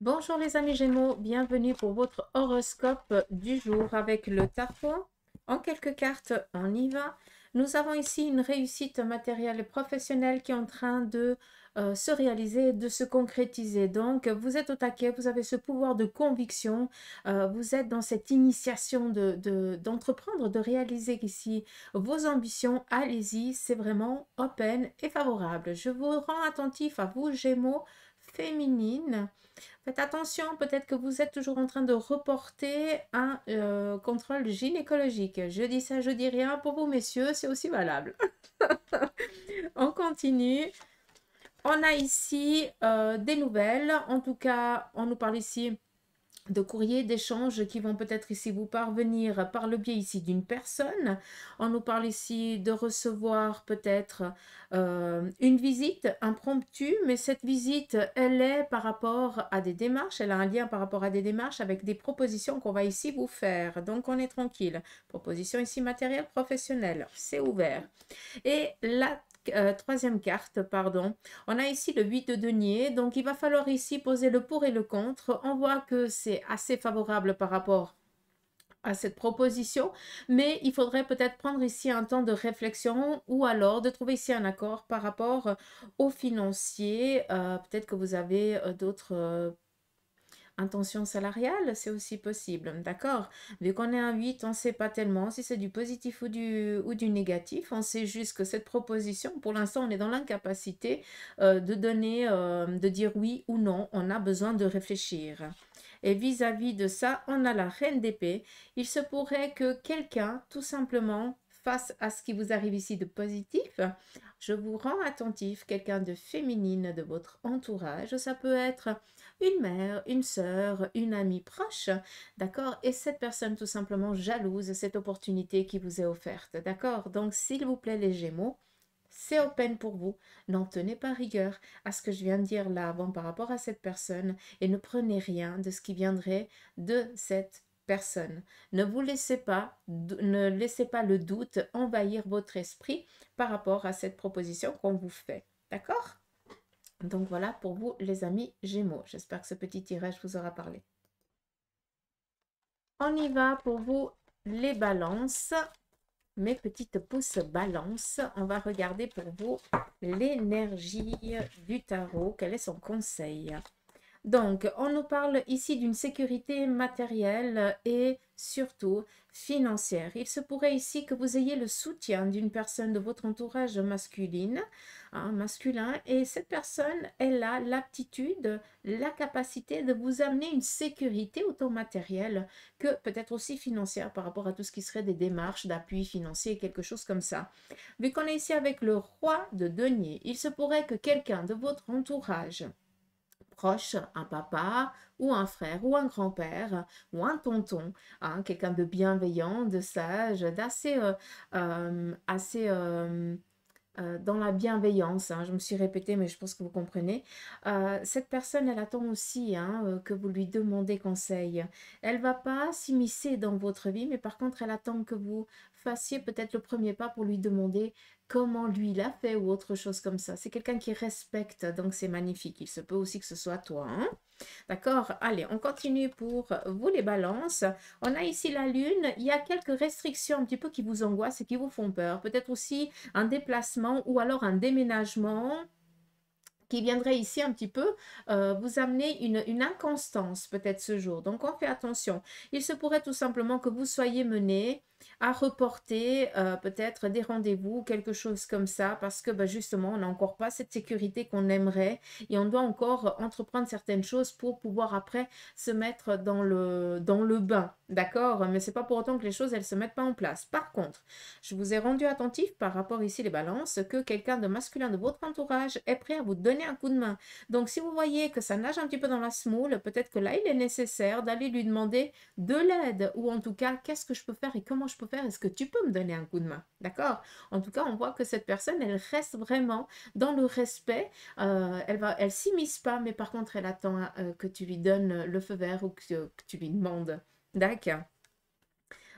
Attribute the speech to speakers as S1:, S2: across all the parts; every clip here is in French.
S1: Bonjour les amis Gémeaux, bienvenue pour votre horoscope du jour avec le tarot. En quelques cartes, on y va. Nous avons ici une réussite matérielle et professionnelle qui est en train de se réaliser, de se concrétiser. Donc, vous êtes au taquet, vous avez ce pouvoir de conviction, vous êtes dans cette initiation d'entreprendre, de réaliser ici vos ambitions. Allez-y, c'est vraiment open et favorable. Je vous rends attentif à vous Gémeaux féminines. Faites attention, peut-être que vous êtes toujours en train de reporter un contrôle gynécologique. Je dis ça, je dis rien. Pour vous, messieurs, c'est aussi valable. On continue. On a ici des nouvelles. En tout cas, on nous parle ici de courriers, d'échanges qui vont peut-être ici vous parvenir par le biais ici d'une personne. On nous parle ici de recevoir peut-être une visite impromptue, mais cette visite, elle est par rapport à des démarches, elle a un lien par rapport à des démarches avec des propositions qu'on va ici vous faire. Donc on est tranquille. Proposition ici matérielle, professionnelle, c'est ouvert. Et la troisième carte, pardon, on a ici le 8 de denier, donc il va falloir ici poser le pour et le contre. On voit que c'est assez favorable par rapport à cette proposition, mais il faudrait peut-être prendre ici un temps de réflexion ou alors de trouver ici un accord par rapport aux financiers. Peut-être que vous avez d'autres intention salariale, c'est aussi possible, d'accord? Vu qu'on est un 8, on ne sait pas tellement si c'est du positif ou du négatif. On sait juste que cette proposition, pour l'instant, on est dans l'incapacité de donner, de dire oui ou non. On a besoin de réfléchir. Et vis-à-vis de ça, on a la reine d'épée. Il se pourrait que quelqu'un, tout simplement, face à ce qui vous arrive ici de positif, je vous rends attentif, quelqu'un de féminine de votre entourage. Ça peut être une mère, une sœur, une amie proche, d'accord? Et cette personne tout simplement jalouse cette opportunité qui vous est offerte, d'accord? Donc, s'il vous plaît, les Gémeaux, c'est open pour vous. N'en tenez pas rigueur à ce que je viens de dire là avant par rapport à cette personne et ne prenez rien de ce qui viendrait de cette personne. Ne laissez pas le doute envahir votre esprit par rapport à cette proposition qu'on vous fait. D'accord? Donc voilà pour vous les amis Gémeaux. J'espère que ce petit tirage vous aura parlé. On y va pour vous les balances. Mes petites pouces balance. On va regarder pour vous l'énergie du tarot. Quel est son conseil? Donc, on nous parle ici d'une sécurité matérielle et surtout financière. Il se pourrait ici que vous ayez le soutien d'une personne de votre entourage masculin, et cette personne, elle a l'aptitude, la capacité de vous amener une sécurité autant matérielle que peut-être aussi financière par rapport à tout ce qui serait des démarches d'appui financier, quelque chose comme ça. Vu qu'on est ici avec le roi de denier, il se pourrait que quelqu'un de votre entourage proche, un papa ou un frère ou un grand-père ou un tonton, quelqu'un de bienveillant, de sage, d'assez assez dans la bienveillance, je me suis répétée, mais je pense que vous comprenez. Cette personne, elle attend aussi que vous lui demandez conseil. Elle va pas s'immiscer dans votre vie, mais par contre, elle attend que vous fassiez peut-être le premier pas pour lui demander comment lui l'a fait ou autre chose comme ça. C'est quelqu'un qui respecte, donc c'est magnifique. Il se peut aussi que ce soit toi, hein? D'accord? Allez, on continue pour vous les balances. On a ici la lune. Il y a quelques restrictions un petit peu qui vous angoissent et qui vous font peur. Peut-être aussi un déplacement ou alors un déménagement qui viendrait ici un petit peu vous amener une inconstance peut-être ce jour. Donc on fait attention. Il se pourrait tout simplement que vous soyez mené à reporter peut-être des rendez-vous, quelque chose comme ça, parce que justement, on n'a encore pas cette sécurité qu'on aimerait et on doit encore entreprendre certaines choses pour pouvoir après se mettre dans le bain. D'accord? Mais c'est pas pour autant que les choses, elles se mettent pas en place. Par contre, je vous ai rendu attentif par rapport ici les balances que quelqu'un de masculin de votre entourage est prêt à vous donner un coup de main. Donc si vous voyez que ça nage un petit peu dans la semoule, peut-être que là il est nécessaire d'aller lui demander de l'aide ou en tout cas qu'est-ce que je peux faire et comment je peux faire, est-ce que tu peux me donner un coup de main? D'accord? En tout cas, on voit que cette personne, elle reste vraiment dans le respect. Elle s'immisce pas, mais par contre, elle attend que tu lui donnes le feu vert ou que tu lui demandes. D'accord?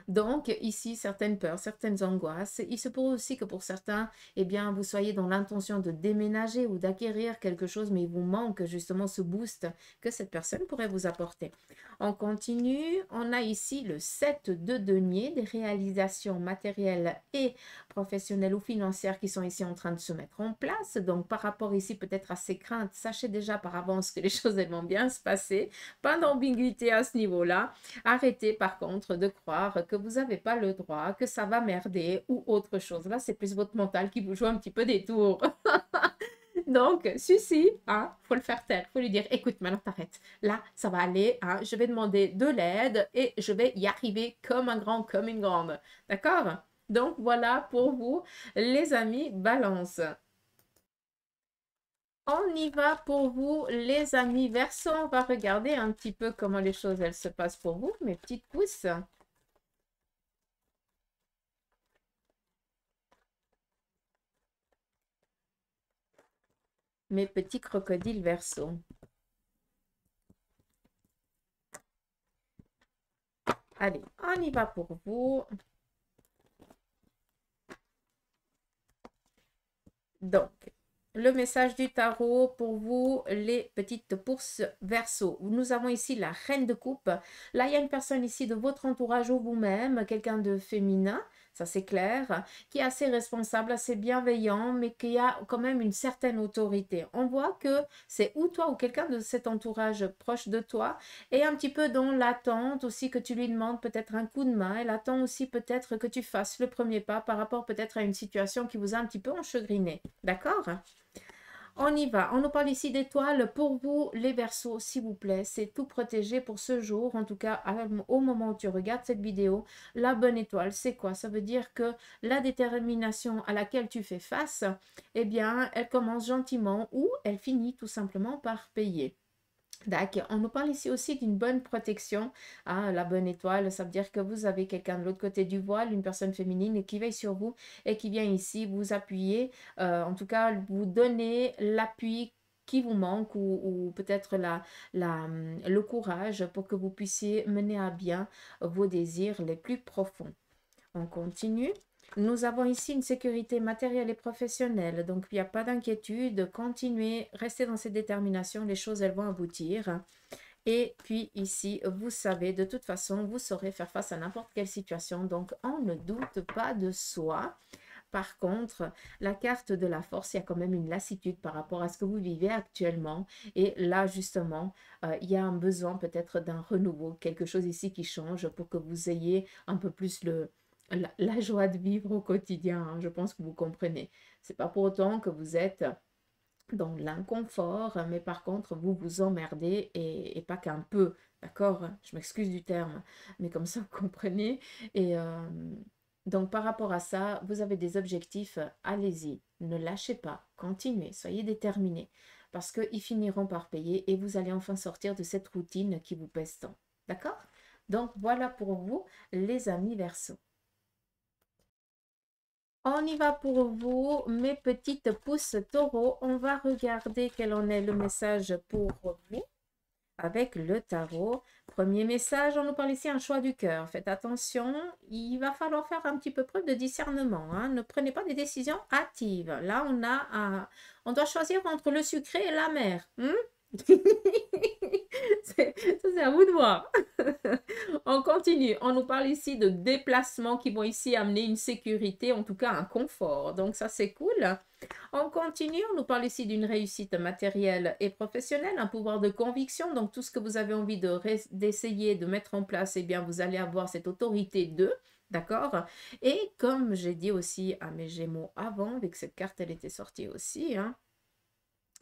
S1: Donc, ici, certaines peurs, certaines angoisses. Il se pourrait aussi que pour certains, eh bien, vous soyez dans l'intention de déménager ou d'acquérir quelque chose, mais il vous manque justement ce boost que cette personne pourrait vous apporter. On continue. On a ici le 7 de denier, des réalisations matérielles et professionnelles ou financières qui sont ici en train de se mettre en place. Donc, par rapport ici peut-être à ces craintes, sachez déjà par avance que les choses elles vont bien se passer. Pas d'ambiguïté à ce niveau-là. Arrêtez par contre de croire que vous n'avez pas le droit, que ça va merder ou autre chose. Là, c'est plus votre mental qui vous joue un petit peu des tours. Donc, si, hein, faut le faire taire, faut lui dire, écoute, maintenant t'arrêtes. Là, ça va aller, hein, je vais demander de l'aide et je vais y arriver comme un grand, comme une grande. D'accord? Donc, voilà pour vous, les amis Balance. On y va pour vous, les amis Verseau. On va regarder un petit peu comment les choses, elles se passent pour vous, mes petites pousses. Mes petits crocodiles Verseau. Allez, on y va pour vous. Donc, le message du tarot pour vous, les petites pousses Verseau. Nous avons ici la reine de coupe. Là, il y a une personne ici de votre entourage ou vous-même, quelqu'un de féminin, ça c'est clair, qui est assez responsable, assez bienveillant, mais qui a quand même une certaine autorité. On voit que c'est ou toi ou quelqu'un de cet entourage proche de toi et un petit peu dans l'attente aussi que tu lui demandes peut-être un coup de main. Elle attend aussi peut-être que tu fasses le premier pas par rapport peut-être à une situation qui vous a un petit peu enchagriné. D'accord? On y va. On nous parle ici d'étoiles. Pour vous, les Verseaux, s'il vous plaît, c'est tout protégé pour ce jour. En tout cas, au moment où tu regardes cette vidéo, la bonne étoile, c'est quoi? Ça veut dire que la détermination à laquelle tu fais face, eh bien, elle commence gentiment ou elle finit tout simplement par payer. D'accord. On nous parle ici aussi d'une bonne protection. Ah, la bonne étoile, ça veut dire que vous avez quelqu'un de l'autre côté du voile, une personne féminine qui veille sur vous et qui vient ici vous appuyer, en tout cas vous donner l'appui qui vous manque ou peut-être le courage pour que vous puissiez mener à bien vos désirs les plus profonds. On continue. Nous avons ici une sécurité matérielle et professionnelle, donc il n'y a pas d'inquiétude. Continuez, restez dans cette détermination, les choses elles vont aboutir. Et puis ici, vous savez, de toute façon, vous saurez faire face à n'importe quelle situation, donc on ne doute pas de soi. Par contre, la carte de la force, il y a quand même une lassitude par rapport à ce que vous vivez actuellement. Et là, justement, il y a un besoin peut-être d'un renouveau, quelque chose ici qui change pour que vous ayez un peu plus la joie de vivre au quotidien, hein. Je pense que vous comprenez. C'est pas pour autant que vous êtes dans l'inconfort, mais par contre, vous vous emmerdez et pas qu'un peu, d'accord? Je m'excuse du terme, mais comme ça, vous comprenez. Et donc, par rapport à ça, vous avez des objectifs, allez-y, ne lâchez pas, continuez, soyez déterminés, parce qu'ils finiront par payer et vous allez enfin sortir de cette routine qui vous pèse tant, d'accord? Donc, voilà pour vous, les amis Verseau. On y va pour vous, mes petites pousses taureaux. On va regarder quel en est le message pour vous avec le tarot. Premier message, on nous parle ici un choix du cœur. Faites attention, il va falloir faire un petit peu preuve de discernement, hein. Ne prenez pas des décisions hâtives. Là, on doit choisir entre le sucré et la mer. C'est à vous de voir. On continue. On nous parle ici de déplacements qui vont ici amener une sécurité, en tout cas un confort. Donc ça, c'est cool. On continue. On nous parle ici d'une réussite matérielle et professionnelle, un pouvoir de conviction. Donc tout ce que vous avez envie d'essayer de mettre en place, eh bien, vous allez avoir cette autorité de. D'accord? Et comme j'ai dit aussi à mes Gémeaux avant, avec cette carte, elle était sortie aussi, hein,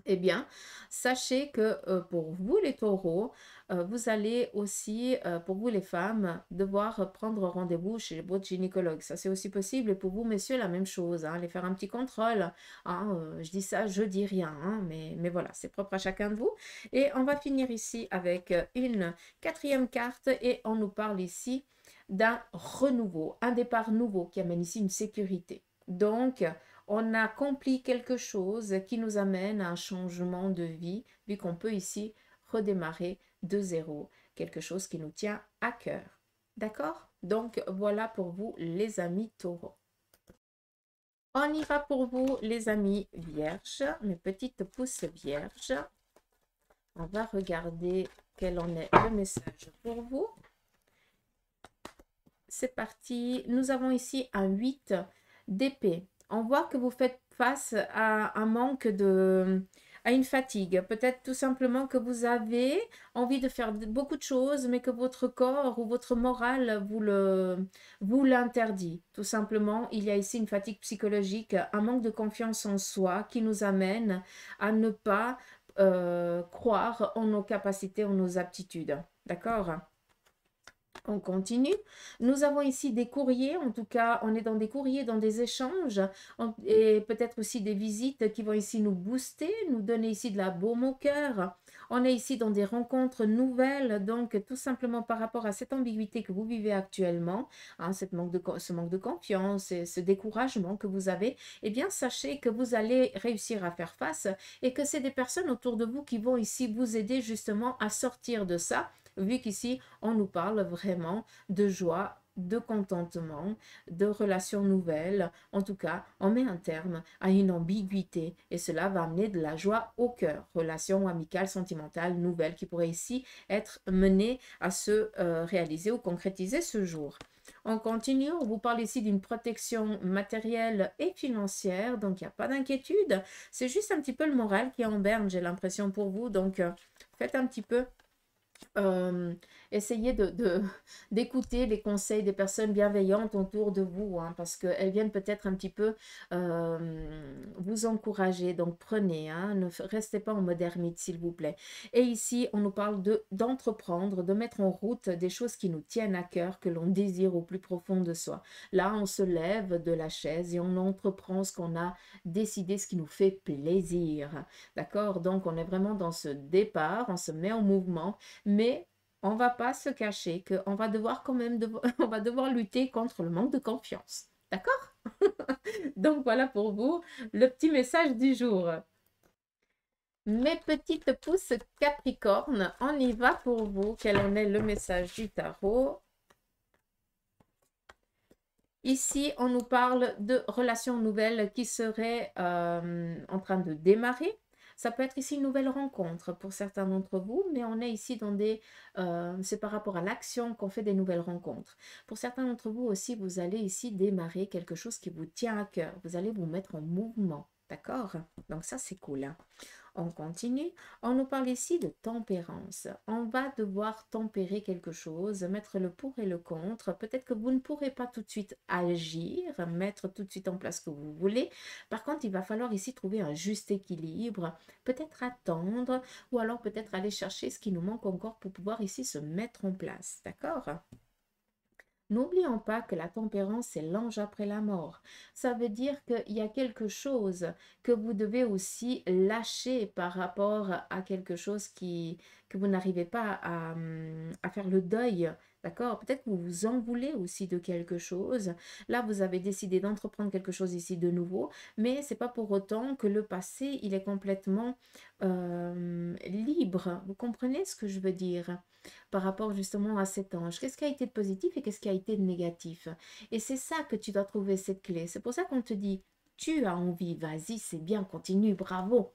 S1: eh bien, sachez que pour vous les taureaux, vous allez aussi, pour vous les femmes, devoir prendre rendez-vous chez votre gynécologue. Ça, c'est aussi possible. Et pour vous, messieurs, la même chose, hein, aller faire un petit contrôle. Hein, je dis ça, je dis rien, hein, mais voilà, c'est propre à chacun de vous. Et on va finir ici avec une quatrième carte et on nous parle ici d'un renouveau, un départ nouveau qui amène ici une sécurité. Donc, on accomplit quelque chose qui nous amène à un changement de vie, vu qu'on peut ici redémarrer de zéro, quelque chose qui nous tient à cœur. D'accord? Donc, voilà pour vous, les amis taureaux. On y va pour vous, les amis vierges, mes petites pousses vierges. On va regarder quel en est le message pour vous. C'est parti. Nous avons ici un 8 d'épée. On voit que vous faites face à un manque à une fatigue. Peut-être tout simplement que vous avez envie de faire beaucoup de choses, mais que votre corps ou votre morale vous l'interdit. Tout simplement, il y a ici une fatigue psychologique, un manque de confiance en soi qui nous amène à ne pas croire en nos capacités, en nos aptitudes. D'accord? On continue. Nous avons ici des courriers, en tout cas, on est dans des courriers, dans des échanges, et peut-être aussi des visites qui vont ici nous booster, nous donner ici de la baume au cœur. On est ici dans des rencontres nouvelles, donc tout simplement par rapport à cette ambiguïté que vous vivez actuellement, hein, ce manque de confiance et ce découragement que vous avez, eh bien, sachez que vous allez réussir à faire face et que c'est des personnes autour de vous qui vont ici vous aider justement à sortir de ça, vu qu'ici, on nous parle vraiment de joie, de contentement, de relations nouvelles. En tout cas, on met un terme à une ambiguïté et cela va amener de la joie au cœur. Relations amicales, sentimentales, nouvelles qui pourraient ici être menées à se réaliser ou concrétiser ce jour. On continue, on vous parle ici d'une protection matérielle et financière, donc il n'y a pas d'inquiétude. C'est juste un petit peu le moral qui est en berne, j'ai l'impression pour vous. Donc, faites un petit peu essayez d'écouter les conseils des personnes bienveillantes autour de vous, hein, parce qu'elles viennent peut-être un petit peu vous encourager. Donc prenez, hein, ne restez pas en mode ermite, s'il vous plaît. Et ici, on nous parle d'entreprendre, de mettre en route des choses qui nous tiennent à cœur, que l'on désire au plus profond de soi. Là, on se lève de la chaise et on entreprend ce qu'on a décidé, ce qui nous fait plaisir. D'accord? Donc, on est vraiment dans ce départ, on se met en mouvement, mais on ne va pas se cacher qu'on va devoir quand même on va devoir lutter contre le manque de confiance. D'accord? Donc voilà pour vous le petit message du jour. Mes petites pousses Capricorne, on y va pour vous. Quel en est le message du tarot? Ici, on nous parle de relations nouvelles qui seraient en train de démarrer. Ça peut être ici une nouvelle rencontre pour certains d'entre vous, mais on est ici dans des... c'est par rapport à l'action qu'on fait des nouvelles rencontres. Pour certains d'entre vous aussi, vous allez ici démarrer quelque chose qui vous tient à cœur. Vous allez vous mettre en mouvement, d'accord? Donc ça, c'est cool, hein? On continue. On nous parle ici de tempérance. On va devoir tempérer quelque chose, mettre le pour et le contre. Peut-être que vous ne pourrez pas tout de suite agir, mettre tout de suite en place ce que vous voulez. Par contre, il va falloir ici trouver un juste équilibre, peut-être attendre ou alors peut-être aller chercher ce qui nous manque encore pour pouvoir ici se mettre en place. D'accord? N'oublions pas que la tempérance, c'est l'ange après la mort. Ça veut dire qu'il y a quelque chose que vous devez aussi lâcher par rapport à quelque chose que vous n'arrivez pas à faire le deuil. D'accord? Peut-être que vous vous en voulez aussi de quelque chose. Là, vous avez décidé d'entreprendre quelque chose ici de nouveau, mais c'est pas pour autant que le passé, il est complètement libre. Vous comprenez ce que je veux dire? Par rapport justement à cet ange. Qu'est-ce qui a été de positif et qu'est-ce qui a été de négatif? Et c'est ça que tu dois trouver cette clé. C'est pour ça qu'on te dit, tu as envie, vas-y, c'est bien, continue, bravo,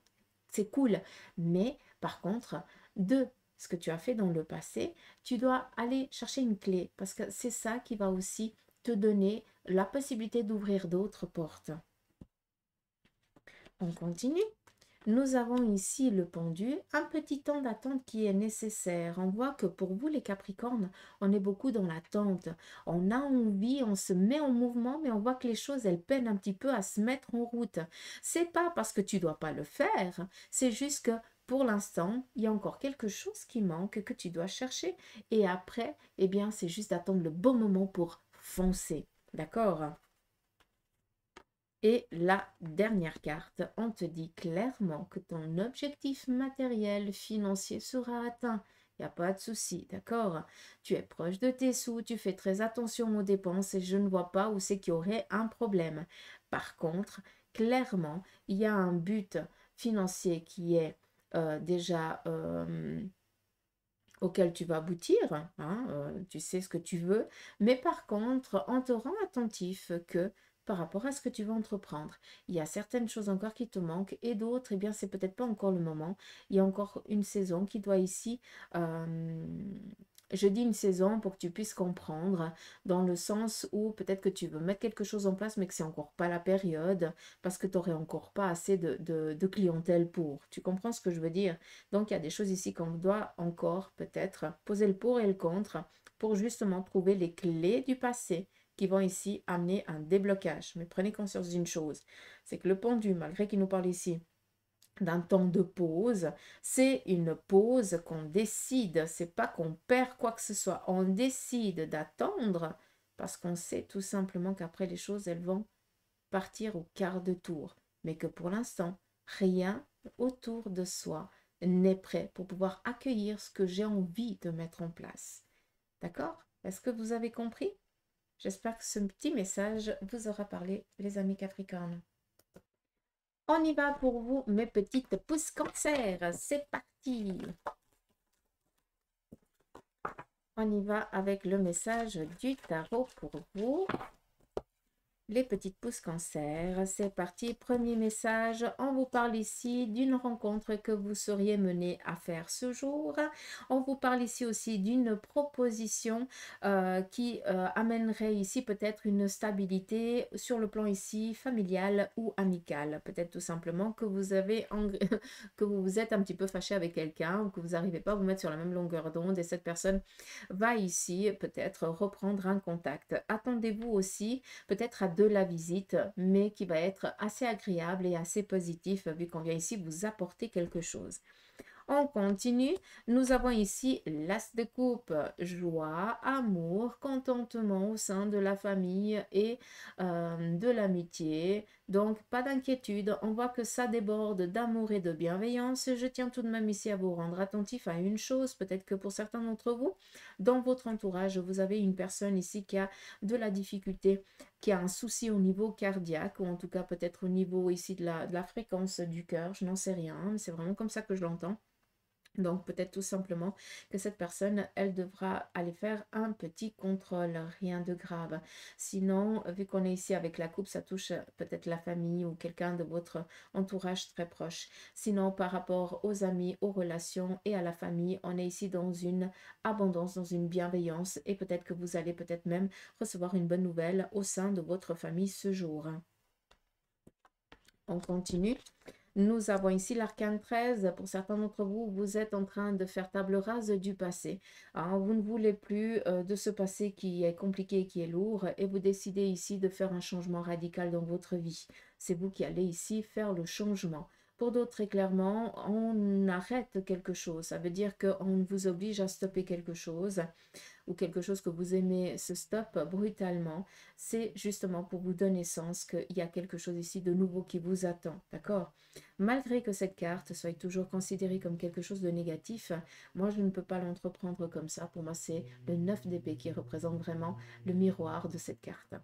S1: c'est cool. Mais par contre, de ce que tu as fait dans le passé, tu dois aller chercher une clé parce que c'est ça qui va aussi te donner la possibilité d'ouvrir d'autres portes. On continue. Nous avons ici le pendu, un petit temps d'attente qui est nécessaire. On voit que pour vous les Capricornes, on est beaucoup dans l'attente. On a envie, on se met en mouvement, mais on voit que les choses, elles peinent un petit peu à se mettre en route. C'est pas parce que tu dois pas le faire, c'est juste que pour l'instant, il y a encore quelque chose qui manque que tu dois chercher. Et après, eh bien, c'est juste d'attendre le bon moment pour foncer. D'accord? Et la dernière carte, on te dit clairement que ton objectif matériel, financier sera atteint. Il n'y a pas de souci, d'accord? Tu es proche de tes sous, tu fais très attention aux dépenses et je ne vois pas où c'est qu'il y aurait un problème. Par contre, clairement, il y a un but financier qui est déjà auquel tu vas aboutir, hein, tu sais ce que tu veux, mais par contre, on te rend attentif que par rapport à ce que tu veux entreprendre, il y a certaines choses encore qui te manquent et d'autres, eh bien, c'est peut-être pas encore le moment. Il y a encore une saison qui doit ici, je dis une saison pour que tu puisses comprendre, dans le sens où peut-être que tu veux mettre quelque chose en place, mais que c'est encore pas la période, parce que tu n'aurais encore pas assez de clientèle pour. Tu comprends ce que je veux dire? Donc, il y a des choses ici qu'on doit encore peut-être poser le pour et le contre pour justement trouver les clés du passé qui vont ici amener un déblocage. Mais prenez conscience d'une chose, c'est que le pendu, malgré qu'il nous parle ici d'un temps de pause, c'est une pause qu'on décide, c'est pas qu'on perd quoi que ce soit, on décide d'attendre parce qu'on sait tout simplement qu'après les choses, elles vont partir au quart de tour, mais que pour l'instant, rien autour de soi n'est prêt pour pouvoir accueillir ce que j'ai envie de mettre en place. D'accord? Est-ce que vous avez compris? J'espère que ce petit message vous aura parlé, les amis Capricornes. On y va pour vous, mes petites pousses cancer. C'est parti. On y va avec le message du tarot pour vous. Les petites pousses cancer, c'est parti. Premier message, on vous parle ici d'une rencontre que vous seriez mené à faire ce jour. On vous parle ici aussi d'une proposition qui amènerait ici peut-être une stabilité sur le plan ici familial ou amical. Peut-être tout simplement que vous avez que vous êtes un petit peu fâché avec quelqu'un ou que vous n'arrivez pas à vous mettre sur la même longueur d'onde et cette personne va ici peut-être reprendre un contact. Attendez-vous aussi peut-être à de la visite, mais qui va être assez agréable et assez positif vu qu'on vient ici vous apporter quelque chose. On continue. Nous avons ici l'as de coupe, joie, amour, contentement au sein de la famille et de l'amitié. Donc, pas d'inquiétude. On voit que ça déborde d'amour et de bienveillance. Je tiens tout de même ici à vous rendre attentif à une chose. Peut-être que pour certains d'entre vous, dans votre entourage, vous avez une personne ici qui a de la difficulté, qui a un souci au niveau cardiaque ou en tout cas peut-être au niveau ici de la fréquence du cœur. Je n'en sais rien, mais c'est vraiment comme ça que je l'entends. Donc, peut-être tout simplement que cette personne, elle devra aller faire un petit contrôle, rien de grave. Sinon, vu qu'on est ici avec la coupe, ça touche peut-être la famille ou quelqu'un de votre entourage très proche. Sinon, par rapport aux amis, aux relations et à la famille, on est ici dans une abondance, dans une bienveillance et peut-être que vous allez peut-être même recevoir une bonne nouvelle au sein de votre famille ce jour. On continue. Nous avons ici l'arcane 13. Pour certains d'entre vous, vous êtes en train de faire table rase du passé. Alors, vous ne voulez plus de ce passé qui est compliqué, qui est lourd, et vous décidez ici de faire un changement radical dans votre vie. C'est vous qui allez ici faire le changement. Pour d'autres, très clairement, on arrête quelque chose. Ça veut dire qu'on vous oblige à stopper quelque chose ou quelque chose que vous aimez se stoppe brutalement. C'est justement pour vous donner sens qu'il y a quelque chose ici de nouveau qui vous attend. D'accord? Malgré que cette carte soit toujours considérée comme quelque chose de négatif, moi je ne peux pas l'entreprendre comme ça. Pour moi, c'est le 9 d'épée qui représente vraiment le miroir de cette carte.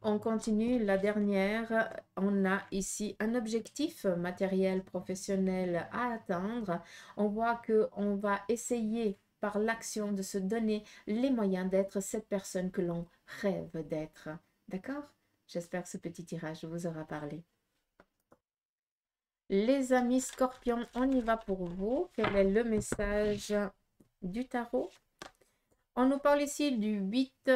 S1: On continue, la dernière, on a ici un objectif matériel, professionnel à atteindre. On voit qu'on va essayer par l'action de se donner les moyens d'être cette personne que l'on rêve d'être. D'accord? J'espère que ce petit tirage vous aura parlé. Les amis scorpions, on y va pour vous. Quel est le message du tarot? On nous parle ici du 8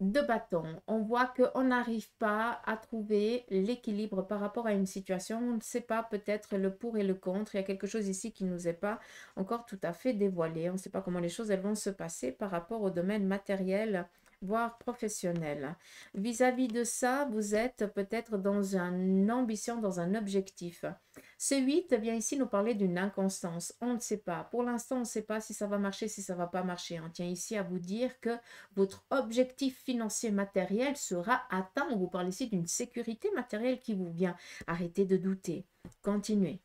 S1: de bâton. On voit qu'on n'arrive pas à trouver l'équilibre par rapport à une situation. On ne sait pas peut-être le pour et le contre. Il y a quelque chose ici qui ne nous est pas encore tout à fait dévoilé. On ne sait pas comment les choses elles vont se passer par rapport au domaine matériel, voire professionnel. Vis-à-vis de ça, vous êtes peut-être dans une ambition, dans un objectif. Ce 8 vient ici nous parler d'une inconstance. On ne sait pas. Pour l'instant, on ne sait pas si ça va marcher, si ça ne va pas marcher. On tient ici à vous dire que votre objectif financier matériel sera atteint. On vous parle ici d'une sécurité matérielle qui vous vient. Arrêtez de douter. Continuez.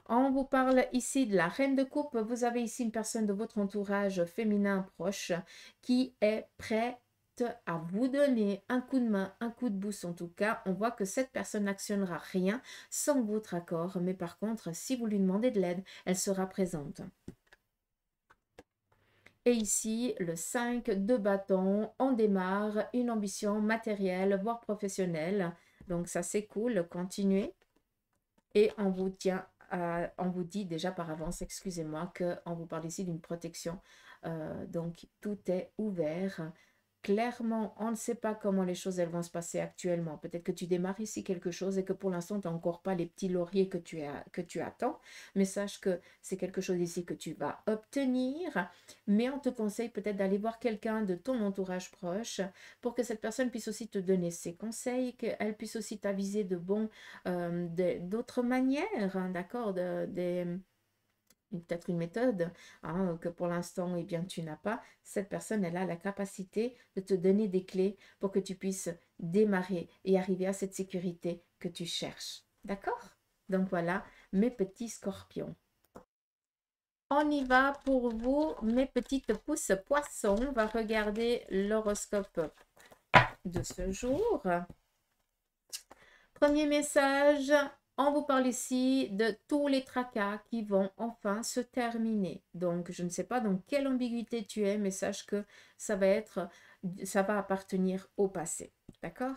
S1: On vous parle ici de la reine de coupe. Vous avez ici une personne de votre entourage féminin proche qui est prêt apte à vous donner un coup de main, un coup de boost en tout cas. On voit que cette personne n'actionnera rien sans votre accord, mais par contre, si vous lui demandez de l'aide, elle sera présente. Et ici, le 5 de bâton, on démarre une ambition matérielle, voire professionnelle. Donc ça, c'est cool, continuez. Et on vous tient, on vous dit déjà par avance, excusez-moi, qu'on vous parle ici d'une protection. Donc tout est ouvert. Clairement, on ne sait pas comment les choses elles vont se passer actuellement. Peut-être que tu démarres ici quelque chose et que pour l'instant, tu n'as encore pas les petits lauriers que tu attends. Mais sache que c'est quelque chose ici que tu vas obtenir. Mais on te conseille peut-être d'aller voir quelqu'un de ton entourage proche pour que cette personne puisse aussi te donner ses conseils, qu'elle puisse aussi t'aviser de d'autres manières, hein, d'accord, peut-être une méthode hein, que pour l'instant, eh bien, tu n'as pas. Cette personne, elle a la capacité de te donner des clés pour que tu puisses démarrer et arriver à cette sécurité que tu cherches. D'accord? Donc voilà, mes petits scorpions. On y va pour vous, mes petites pousses poissons. On va regarder l'horoscope de ce jour. Premier message, on vous parle ici de tous les tracas qui vont enfin se terminer. Donc, je ne sais pas dans quelle ambiguïté tu es, mais sache que ça va appartenir au passé. D'accord?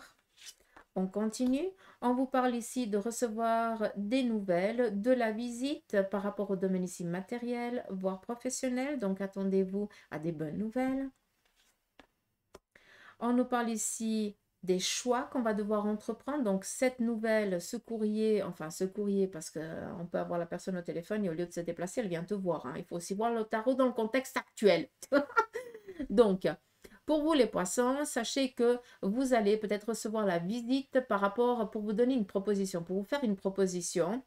S1: On continue. On vous parle ici de recevoir des nouvelles, de la visite par rapport au domaine ici matériel, voire professionnel. Donc, attendez-vous à des bonnes nouvelles. On nous parle ici des choix qu'on va devoir entreprendre. Donc, cette nouvelle, ce courrier parce qu'on peut avoir la personne au téléphone et au lieu de se déplacer, elle vient te voir. Hein. Il faut aussi voir le tarot dans le contexte actuel. Donc, pour vous les poissons, sachez que vous allez peut-être recevoir la visite pour vous donner une proposition, pour vous faire une proposition.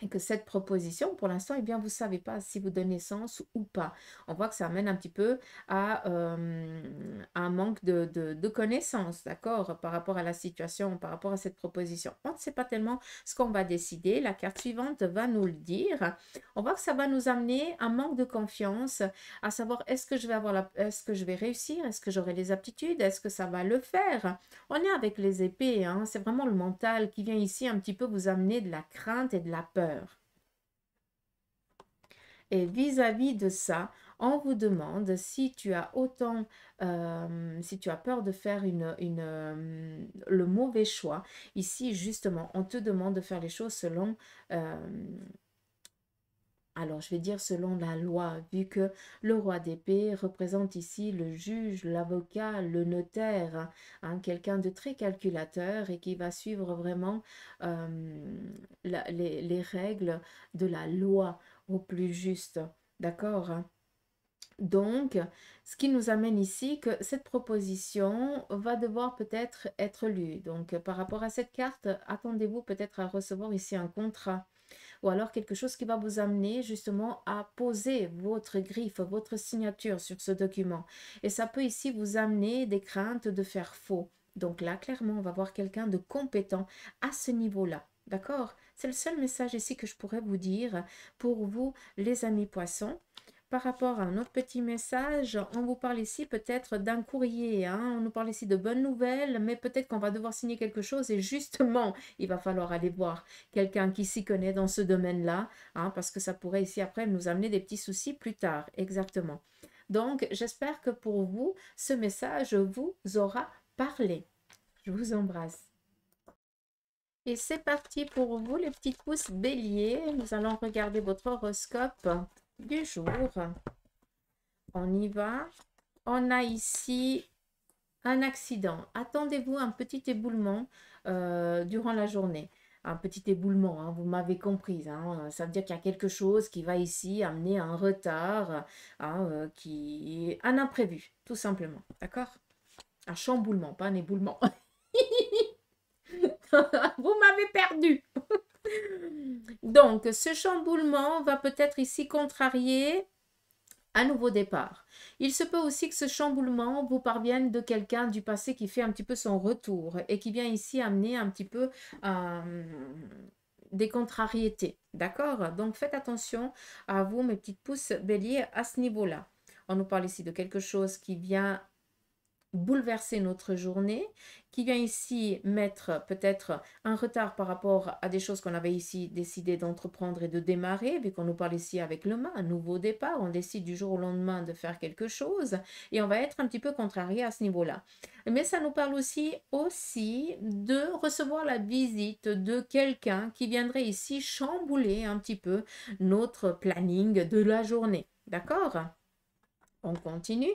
S1: Et que cette proposition, pour l'instant, eh bien, vous ne savez pas si vous donnez sens ou pas. On voit que ça amène un petit peu à un manque de connaissances, d'accord, par rapport à la situation, par rapport à cette proposition. On ne sait pas tellement ce qu'on va décider. La carte suivante va nous le dire. On voit que ça va nous amener un manque de confiance, à savoir est-ce que je vais réussir, est-ce que j'aurai les aptitudes, est-ce que ça va le faire. On est avec les épées, hein, c'est vraiment le mental qui vient ici un petit peu vous amener de la crainte et de la peur. Et vis-à-vis de ça, on vous demande si tu as si tu as peur de faire le mauvais choix. Ici, justement, on te demande de faire les choses selon alors, je vais dire selon la loi, vu que le roi d'épée représente ici le juge, l'avocat, le notaire, hein, quelqu'un de très calculateur et qui va suivre vraiment les règles de la loi au plus juste. D'accord? Donc, ce qui nous amène ici que cette proposition va devoir peut-être être lue. Donc, par rapport à cette carte, attendez-vous peut-être à recevoir ici un contrat ou alors quelque chose qui va vous amener justement à poser votre griffe, votre signature sur ce document. Et ça peut ici vous amener des craintes de faire faux. Donc là, clairement, on va voir quelqu'un de compétent à ce niveau-là. D'accord? C'est le seul message ici que je pourrais vous dire pour vous, les amis poissons. Par rapport à un autre petit message, on vous parle ici peut-être d'un courrier, hein? On nous parle ici de bonnes nouvelles, mais peut-être qu'on va devoir signer quelque chose et justement, il va falloir aller voir quelqu'un qui s'y connaît dans ce domaine-là, hein, parce que ça pourrait ici après nous amener des petits soucis plus tard, exactement. Donc, j'espère que pour vous, ce message vous aura parlé. Je vous embrasse. Et c'est parti pour vous, les petites pousses bélier. Nous allons regarder votre horoscope du jour. On y va. On a ici un accident. Attendez-vous un petit éboulement durant la journée. Un petit éboulement, hein, vous m'avez comprise. Hein, ça veut dire qu'il y a quelque chose qui va ici amener un retard, hein, un imprévu, tout simplement. D'accord? Un chamboulement, pas un éboulement. Vous m'avez perdu. Donc, ce chamboulement va peut-être ici contrarier un nouveau départ. Il se peut aussi que ce chamboulement vous parvienne de quelqu'un du passé qui fait un petit peu son retour et qui vient ici amener un petit peu des contrariétés. D'accord? Donc, faites attention à vous, mes petites pousses bélier, à ce niveau-là. On nous parle ici de quelque chose qui vient bouleverser notre journée, qui vient ici mettre peut-être un retard par rapport à des choses qu'on avait ici décidé d'entreprendre et de démarrer, vu qu'on nous parle ici avec le main, un nouveau départ, on décide du jour au lendemain de faire quelque chose et on va être un petit peu contrarié à ce niveau-là. Mais ça nous parle aussi de recevoir la visite de quelqu'un qui viendrait ici chambouler un petit peu notre planning de la journée. D'accord? On continue.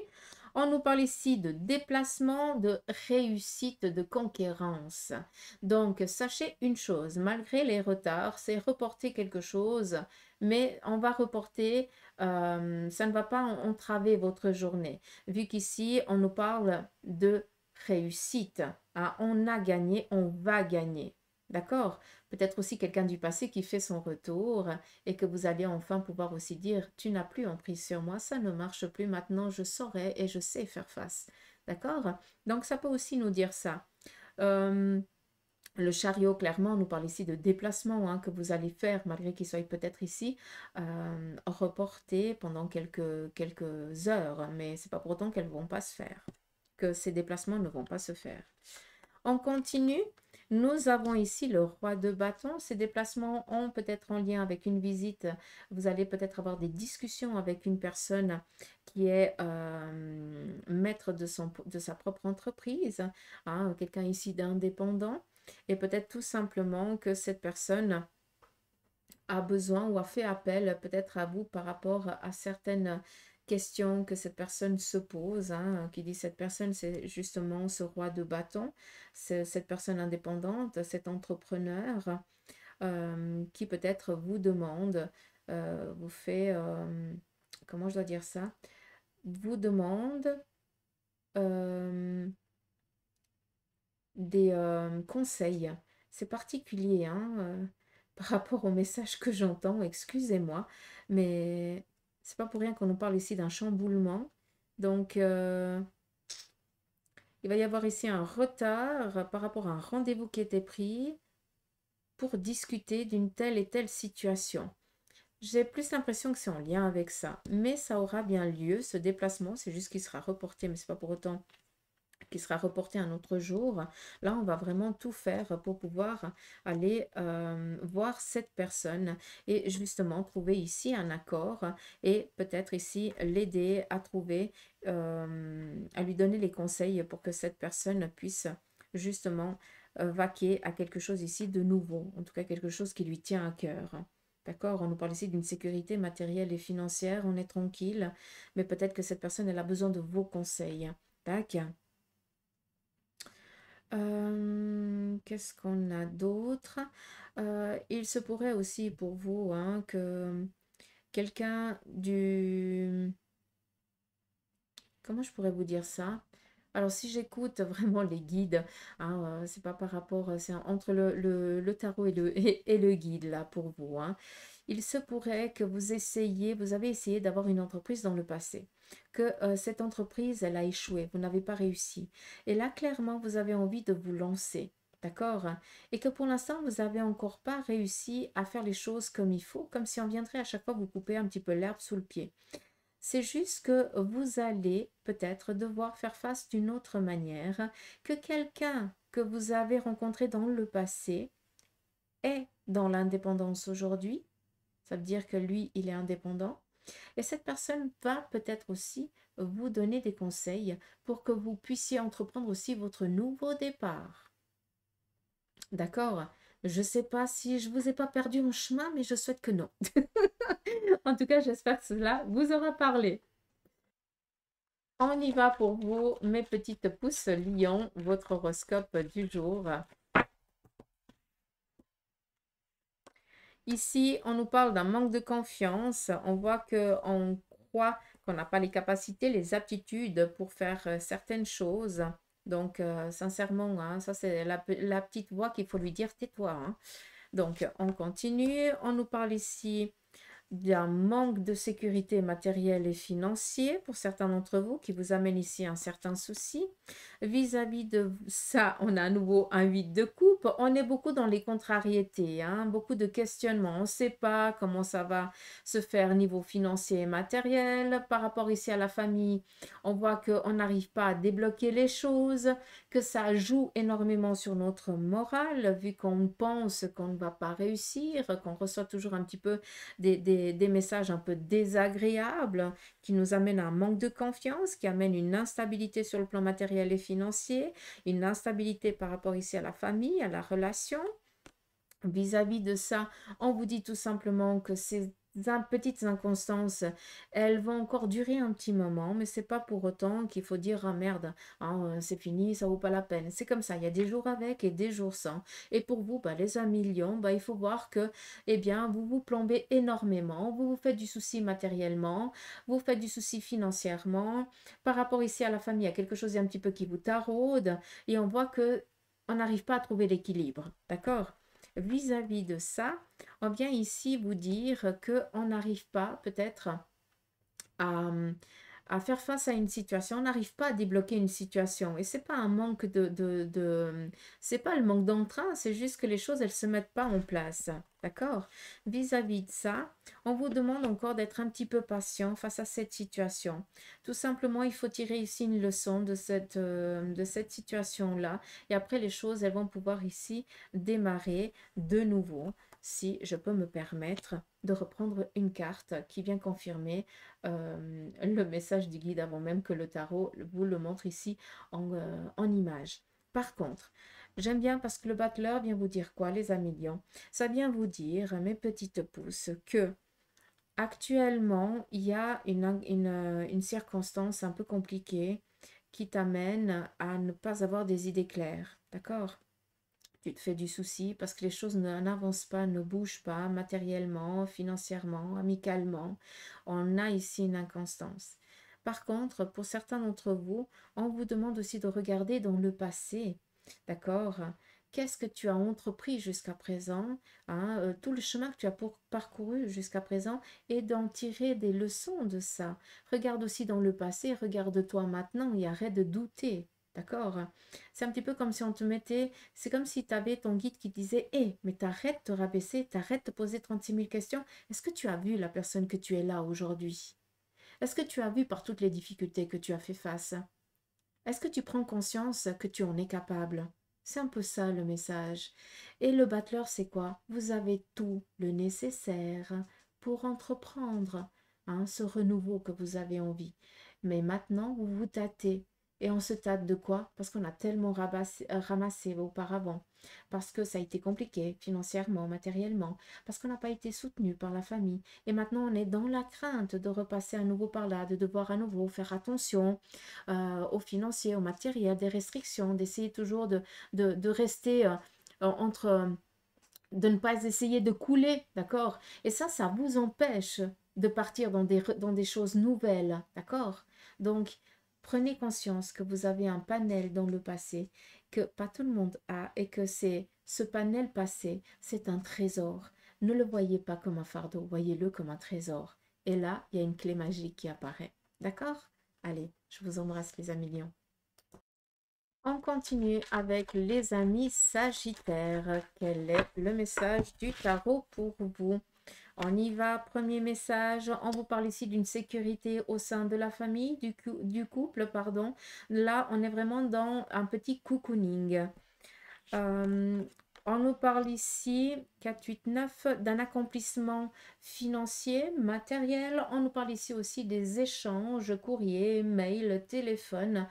S1: On nous parle ici de déplacement, de réussite, de conquérance. Donc, sachez une chose, malgré les retards, c'est reporter quelque chose, mais on va reporter, ça ne va pas entraver votre journée. Vu qu'ici, on nous parle de réussite. Hein, on a gagné, on va gagner. D'accord? Peut-être aussi quelqu'un du passé qui fait son retour et que vous allez enfin pouvoir aussi dire, tu n'as plus emprise sur moi, ça ne marche plus, maintenant je saurai et je sais faire face. D'accord? Donc ça peut aussi nous dire ça. Le chariot, clairement, nous parle ici de déplacement hein, que vous allez faire, malgré qu'il soit peut-être ici, reporté pendant quelques heures, mais c'est pas pour autant qu'elles ne vont pas se faire, que ces déplacements ne vont pas se faire. On continue. Nous avons ici le roi de bâton. Ces déplacements ont peut-être en lien avec une visite. Vous allez peut-être avoir des discussions avec une personne qui est maître de sa propre entreprise. Hein, quelqu'un ici d'indépendant. Et peut-être tout simplement que cette personne a besoin ou a fait appel peut-être à vous par rapport à certaines questions que cette personne se pose, hein, qui dit cette personne, c'est justement ce roi de bâton, cette personne indépendante, cet entrepreneur qui peut-être vous demande, vous fait, comment je dois dire ça, vous demande des conseils. C'est particulier, hein, par rapport au message que j'entends, excusez-moi, mais c'est pas pour rien qu'on nous parle ici d'un chamboulement. Donc, il va y avoir ici un retard par rapport à un rendez-vous qui était pris pour discuter d'une telle et telle situation. J'ai plus l'impression que c'est en lien avec ça, mais ça aura bien lieu, ce déplacement, c'est juste qu'il sera reporté, mais c'est pas pour autant qui sera reporté un autre jour. Là, on va vraiment tout faire pour pouvoir aller voir cette personne et justement trouver ici un accord et peut-être ici l'aider à trouver, à lui donner les conseils pour que cette personne puisse justement vaquer à quelque chose ici de nouveau, en tout cas quelque chose qui lui tient à cœur. D'accord? On nous parle ici d'une sécurité matérielle et financière, on est tranquille, mais peut-être que cette personne, elle a besoin de vos conseils. Tac. Qu'est-ce qu'on a d'autre? Il se pourrait aussi pour vous hein, que quelqu'un du... Comment je pourrais vous dire ça? Alors, si j'écoute vraiment les guides, hein, c'est pas par rapport, c'est entre le tarot et le guide là pour vous. Hein. Il se pourrait que vous avez essayé d'avoir une entreprise dans le passé, que cette entreprise, elle a échoué, vous n'avez pas réussi. Et là, clairement, vous avez envie de vous lancer. D'accord? Et que pour l'instant, vous n'avez encore pas réussi à faire les choses comme il faut, comme si on viendrait à chaque fois vous couper un petit peu l'herbe sous le pied. C'est juste que vous allez peut-être devoir faire face d'une autre manière, que quelqu'un que vous avez rencontré dans le passé est dans l'indépendance aujourd'hui. Ça veut dire que lui, il est indépendant. Et cette personne va peut-être aussi vous donner des conseils pour que vous puissiez entreprendre aussi votre nouveau départ. D'accord? Je ne sais pas si je ne vous ai pas perdu en chemin, mais je souhaite que non. En tout cas, j'espère que cela vous aura parlé. On y va pour vous, mes petites pousses lions, votre horoscope du jour. Ici, on nous parle d'un manque de confiance. On voit qu'on croit qu'on n'a pas les capacités, les aptitudes pour faire certaines choses. Donc, sincèrement, hein, ça c'est la petite voix qu'il faut lui dire, tais-toi. Hein. Donc, on continue. On nous parle ici d'un manque de sécurité matérielle et financier pour certains d'entre vous qui vous amène ici un certain souci. Vis-à-vis de ça, on a à nouveau un 8 de coupe. On est beaucoup dans les contrariétés, hein, beaucoup de questionnements. On ne sait pas comment ça va se faire niveau financier et matériel. Par rapport ici à la famille, on voit qu'on n'arrive pas à débloquer les choses, que ça joue énormément sur notre morale, vu qu'on pense qu'on ne va pas réussir, qu'on reçoit toujours un petit peu des messages un peu désagréables qui nous amènent à un manque de confiance, qui amène une instabilité sur le plan matériel et financier, une instabilité par rapport ici à la famille, à la relation. Vis-à-vis de ça, on vous dit tout simplement que ces petites inconstances, elles vont encore durer un petit moment, mais c'est pas pour autant qu'il faut dire ah merde, hein, c'est fini, ça vaut pas la peine. C'est comme ça, il y a des jours avec et des jours sans. Et pour vous, bah, les 1 million, bah, il faut voir que eh bien, vous vous plombez énormément, vous vous faites du souci matériellement, vous faites du souci financièrement. Par rapport ici à la famille, il y a quelque chose un petit peu qui vous taraude et on voit que on n'arrive pas à trouver l'équilibre, d'accord? Vis-à-vis de ça, on vient ici vous dire qu'on n'arrive pas peut-être à, faire face à une situation, on n'arrive pas à débloquer une situation. Et c'est pas un manque c'est pas le manque d'entrain, c'est juste que les choses, elles se mettent pas en place. D'accord? Vis-à-vis de ça, on vous demande encore d'être un petit peu patient face à cette situation. Tout simplement, il faut tirer ici une leçon de cette situation-là. Et après, les choses, elles vont pouvoir ici démarrer de nouveau, si je peux me permettre de reprendre une carte qui vient confirmer le message du guide avant même que le tarot vous le montre ici en image. Par contre, j'aime bien parce que le battleur vient vous dire quoi, les amis lions? Ça vient vous dire, mes petites pousses, que actuellement, il y a une circonstance un peu compliquée qui t'amène à ne pas avoir des idées claires. D'accord? Tu te fais du souci parce que les choses n'avancent pas, ne bougent pas matériellement, financièrement, amicalement. On a ici une inconstance. Par contre, pour certains d'entre vous, on vous demande aussi de regarder dans le passé. D'accord? Qu'est-ce que tu as entrepris jusqu'à présent, hein, tout le chemin que tu as parcouru jusqu'à présent et d'en tirer des leçons de ça. Regarde aussi dans le passé, regarde-toi maintenant et arrête de douter. D'accord? C'est un petit peu comme si on te mettait, c'est comme si tu avais ton guide qui disait, hé, mais t'arrêtes de te rabaisser, t'arrêtes de poser 36 000 questions. Est-ce que tu as vu la personne que tu es là aujourd'hui? Est-ce que tu as vu par toutes les difficultés que tu as fait face? Est-ce que tu prends conscience que tu en es capable? C'est un peu ça le message. Et le battleur, c'est quoi? Vous avez tout le nécessaire pour entreprendre, hein, ce renouveau que vous avez envie. Mais maintenant, vous vous tâtez. Et on se tâte de quoi? Parce qu'on a tellement ramassé auparavant. Parce que ça a été compliqué financièrement, matériellement. Parce qu'on n'a pas été soutenu par la famille. Et maintenant, on est dans la crainte de repasser à nouveau par là, de devoir à nouveau faire attention aux financiers, au matériel, des restrictions, d'essayer toujours de rester entre, de ne pas essayer de couler, d'accord? Et ça vous empêche de partir dans des choses nouvelles, d'accord? Donc, prenez conscience que vous avez un panel dans le passé que pas tout le monde a et que c'est ce panel passé, c'est un trésor. Ne le voyez pas comme un fardeau, voyez-le comme un trésor. Et là, il y a une clé magique qui apparaît. D'accord? Allez, je vous embrasse les amis lions. On continue avec les amis sagittaires. Quel est le message du tarot pour vous? On y va, premier message. On vous parle ici d'une sécurité au sein de la famille, du couple, pardon. Là, on est vraiment dans un petit cocooning. On nous parle ici, 4, 8, 9, d'un accomplissement financier, matériel. On nous parle ici aussi des échanges, courrier, mail, téléphone,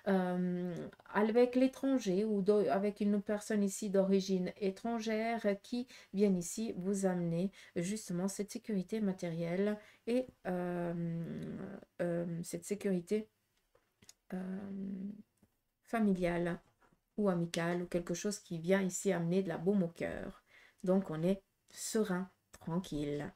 S1: avec l'étranger ou avec une personne ici d'origine étrangère qui viennent ici vous amener justement cette sécurité matérielle et cette sécurité familiale ou amicale ou quelque chose qui vient ici amener de la baume au cœur. Donc on est serein, tranquille.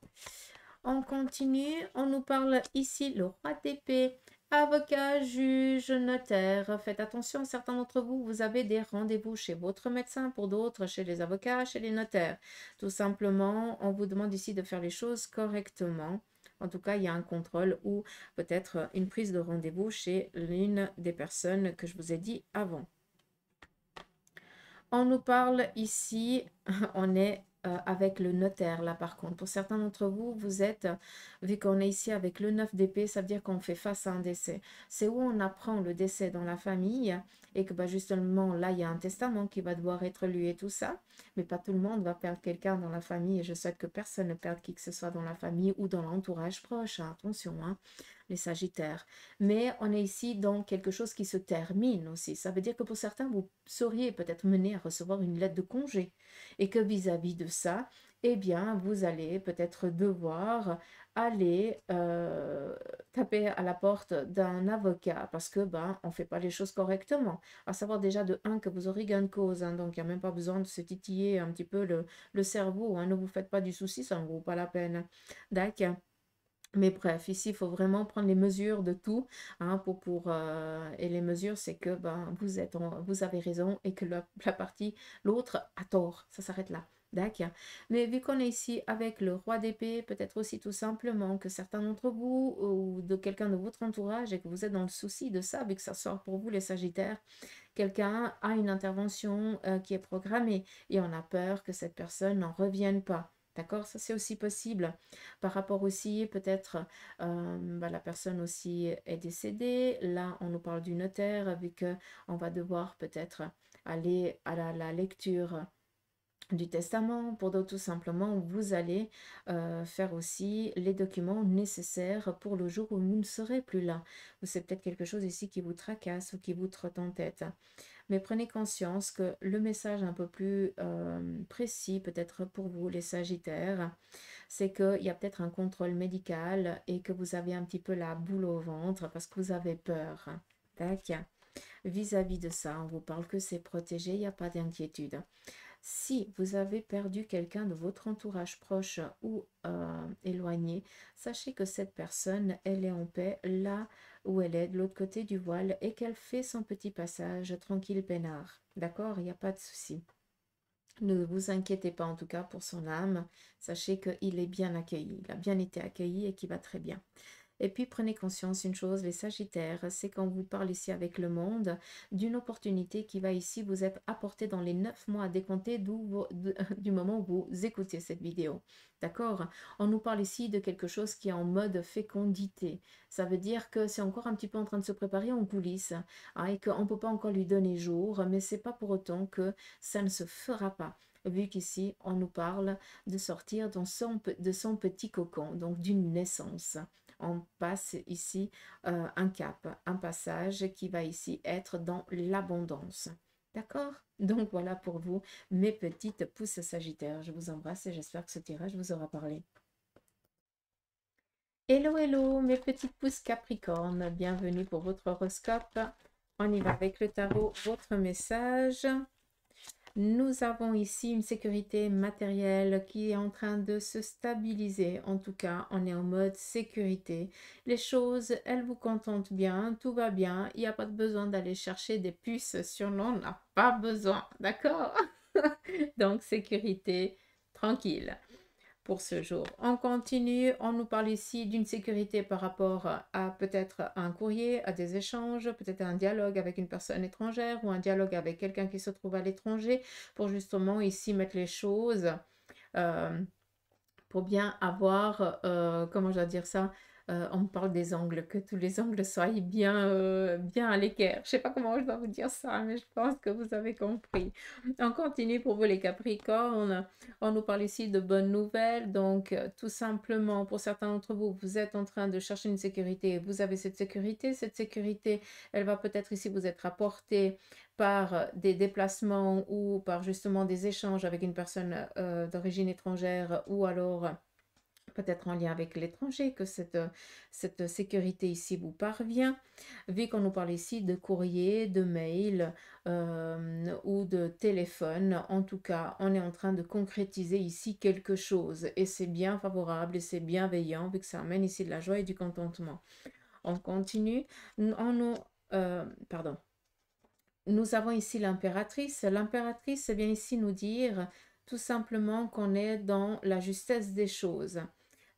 S1: On continue, on nous parle ici le roi d'épée Avocat, juge, notaire, faites attention, certains d'entre vous, vous avez des rendez-vous chez votre médecin, pour d'autres, chez les avocats, chez les notaires. Tout simplement, on vous demande ici de faire les choses correctement. En tout cas, il y a un contrôle ou peut-être une prise de rendez-vous chez l'une des personnes que je vous ai dit avant. On nous parle ici, on est avec le notaire là par contre. Pour certains d'entre vous, vous êtes, vu qu'on est ici avec le 9 d'épée, ça veut dire qu'on fait face à un décès. C'est où on apprend le décès dans la famille et que justement là, il y a un testament qui va devoir être lu et tout ça. Mais pas tout le monde va perdre quelqu'un dans la famille et je souhaite que personne ne perde qui que ce soit dans la famille ou dans l'entourage proche. Attention, hein, les Sagittaires. Mais on est ici dans quelque chose qui se termine aussi. Ça veut dire que pour certains, vous seriez peut-être mené à recevoir une lettre de congé et que vis-à-vis de ça, eh bien, vous allez peut-être devoir aller taper à la porte d'un avocat parce que on ne fait pas les choses correctement. À savoir déjà de un que vous aurez gain de cause, hein, donc il n'y a même pas besoin de se titiller un petit peu le cerveau, hein, ne vous faites pas du souci, ça ne vaut pas la peine. D'accord. Mais bref, ici, il faut vraiment prendre les mesures de tout, hein, et les mesures, c'est que vous avez raison et que la partie, l'autre a tort. Ça s'arrête là. D'accord. Mais vu qu'on est ici avec le roi d'épée, peut-être aussi tout simplement que certains d'entre vous ou de quelqu'un de votre entourage et que vous êtes dans le souci de ça, vu que ça sort pour vous les Sagittaires, quelqu'un a une intervention qui est programmée et on a peur que cette personne n'en revienne pas. D'accord? Ça, c'est aussi possible. Par rapport aussi, peut-être, la personne aussi est décédée. Là, on nous parle du notaire, vu qu'on va devoir peut-être aller à la lecture du testament. Pour d'autres, tout simplement, vous allez faire aussi les documents nécessaires pour le jour où vous ne serez plus là. Ou c'est peut-être quelque chose ici qui vous tracasse ou qui vous trotte en tête. Mais prenez conscience que le message un peu plus précis, peut-être pour vous, les Sagittaires, c'est qu'il y a peut-être un contrôle médical et que vous avez un petit peu la boule au ventre parce que vous avez peur. Tac. Vis-à-vis de ça, on vous parle que c'est protégé, il n'y a pas d'inquiétude. Si vous avez perdu quelqu'un de votre entourage proche ou éloigné, sachez que cette personne, elle est en paix là où elle est, de l'autre côté du voile, et qu'elle fait son petit passage tranquille, peinard. D'accord? Il n'y a pas de souci. Ne vous inquiétez pas en tout cas pour son âme. Sachez qu'il est bien accueilli. Il a bien été accueilli et qu'il va très bien. Et puis prenez conscience une chose, les Sagittaires, c'est quand vous parlez ici avec le monde, d'une opportunité qui va ici vous être apportée dans les 9 mois à décompter du moment où vous écoutez cette vidéo. D'accord? On nous parle ici de quelque chose qui est en mode fécondité. Ça veut dire que c'est encore un petit peu en train de se préparer en coulisses, hein, et qu'on ne peut pas encore lui donner jour, mais c'est pas pour autant que ça ne se fera pas. Vu qu'ici, on nous parle de sortir de son petit cocon, donc d'une naissance. On passe ici un cap, un passage qui va ici être dans l'abondance. D'accord? Donc voilà pour vous, mes petites pousses Sagittaires. Je vous embrasse et j'espère que ce tirage vous aura parlé. Hello, hello, mes petites pousses Capricorne. Bienvenue pour votre horoscope. On y va avec le tarot, votre message. Nous avons ici une sécurité matérielle qui est en train de se stabiliser. En tout cas, on est en mode sécurité. Les choses, elles vous contentent bien, tout va bien. Il n'y a pas de besoin d'aller chercher des puces sur l'on n'a pas besoin. D'accord? Donc, sécurité tranquille pour ce jour. On continue, on nous parle ici d'une sécurité par rapport à peut-être un courrier, à des échanges, peut-être un dialogue avec une personne étrangère ou un dialogue avec quelqu'un qui se trouve à l'étranger pour justement ici mettre les choses pour bien avoir, comment je dois dire ça, on me parle des angles, que tous les angles soient bien à l'équerre. Je sais pas comment je dois vous dire ça, mais je pense que vous avez compris. On continue pour vous les Capricornes. On nous parle ici de bonnes nouvelles. Donc, tout simplement, pour certains d'entre vous, vous êtes en train de chercher une sécurité. Vous avez cette sécurité. Cette sécurité, elle va peut-être ici vous être apportée par des déplacements ou par justement des échanges avec une personne d'origine étrangère ou alors peut-être en lien avec l'étranger que cette sécurité ici vous parvient. Vu qu'on nous parle ici de courrier, de mail ou de téléphone, en tout cas, on est en train de concrétiser ici quelque chose et c'est bien favorable et c'est bienveillant vu que ça amène ici de la joie et du contentement. On continue. Pardon. Nous avons ici l'impératrice. L'impératrice vient ici nous dire tout simplement qu'on est dans la justesse des choses.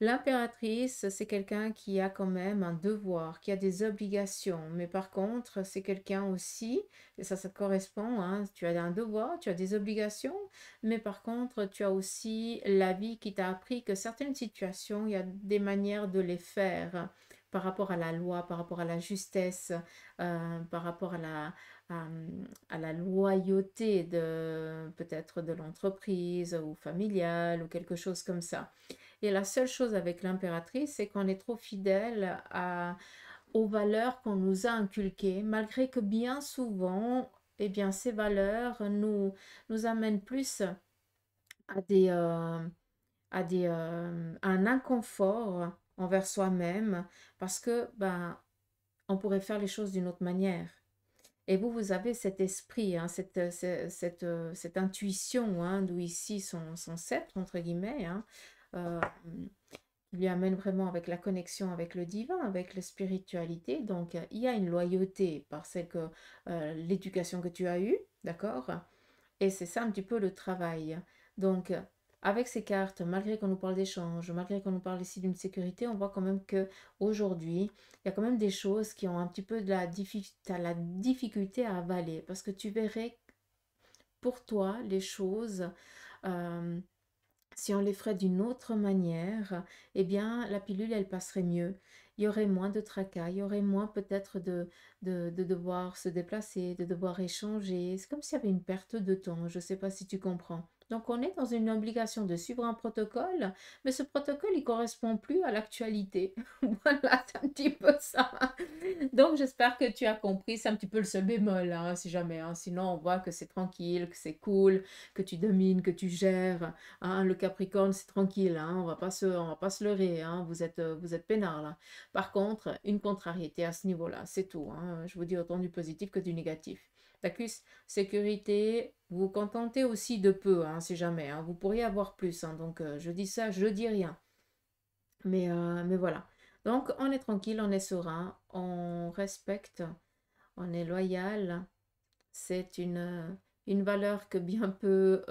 S1: L'impératrice, c'est quelqu'un qui a quand même un devoir, qui a des obligations. Mais par contre, c'est quelqu'un aussi, et ça correspond, hein, tu as un devoir, tu as des obligations, mais par contre, tu as aussi la vie qui t'a appris que certaines situations, il y a des manières de les faire par rapport à la loi, par rapport à la justesse, par rapport à, à la loyauté de peut-être de l'entreprise ou familiale ou quelque chose comme ça. Et la seule chose avec l'impératrice, c'est qu'on est trop fidèle aux valeurs qu'on nous a inculquées, malgré que bien souvent, eh bien, ces valeurs nous amènent plus à à un inconfort envers soi-même, parce que ben, on pourrait faire les choses d'une autre manière. Et vous avez cet esprit, hein, cette intuition, hein, d'où ici son sceptre, entre guillemets, hein, euh, qui lui amène vraiment avec la connexion avec le divin, avec la spiritualité. Donc, il y a une loyauté par l'éducation que tu as eue, d'accord? Et c'est ça un petit peu le travail. Donc, avec ces cartes, malgré qu'on nous parle d'échange, malgré qu'on nous parle ici d'une sécurité, on voit quand même que aujourd'hui, il y a quand même des choses qui ont un petit peu de la difficulté à avaler. Parce que tu verrais pour toi les choses, euh, si on les ferait d'une autre manière, eh bien, la pilule, elle passerait mieux. Il y aurait moins de tracas, il y aurait moins peut-être de devoir se déplacer, de devoir échanger. C'est comme s'il y avait une perte de temps. Je ne sais pas si tu comprends. Donc, on est dans une obligation de suivre un protocole, mais ce protocole, il correspond plus à l'actualité. Voilà, c'est un petit peu ça. Donc, j'espère que tu as compris. C'est un petit peu le seul bémol, hein, si jamais, hein. Sinon, on voit que c'est tranquille, que c'est cool, que tu domines, que tu gères. Hein, le Capricorne, c'est tranquille, hein, on va pas se leurrer, hein, vous êtes peinard là. Par contre, une contrariété à ce niveau-là, c'est tout, hein, je vous dis autant du positif que du négatif. Tacus, sécurité, vous vous contentez aussi de peu, hein, si jamais, hein, vous pourriez avoir plus, hein, donc je dis ça, je dis rien. Mais voilà. Donc, on est tranquille, on est serein, on respecte, on est loyal, c'est une valeur que bien peu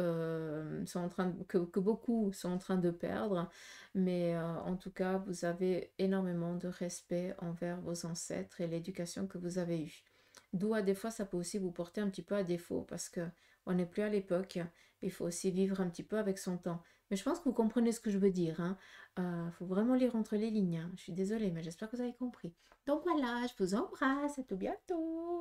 S1: sont en train que beaucoup sont en train de perdre, mais en tout cas, vous avez énormément de respect envers vos ancêtres et l'éducation que vous avez eue. D'où à des fois, ça peut aussi vous porter un petit peu à défaut parce que on n'est plus à l'époque. Il faut aussi vivre un petit peu avec son temps. Mais je pense que vous comprenez ce que je veux dire, hein. Faut vraiment lire entre les lignes, hein. Je suis désolée, mais j'espère que vous avez compris. Donc voilà, je vous embrasse, à tout bientôt.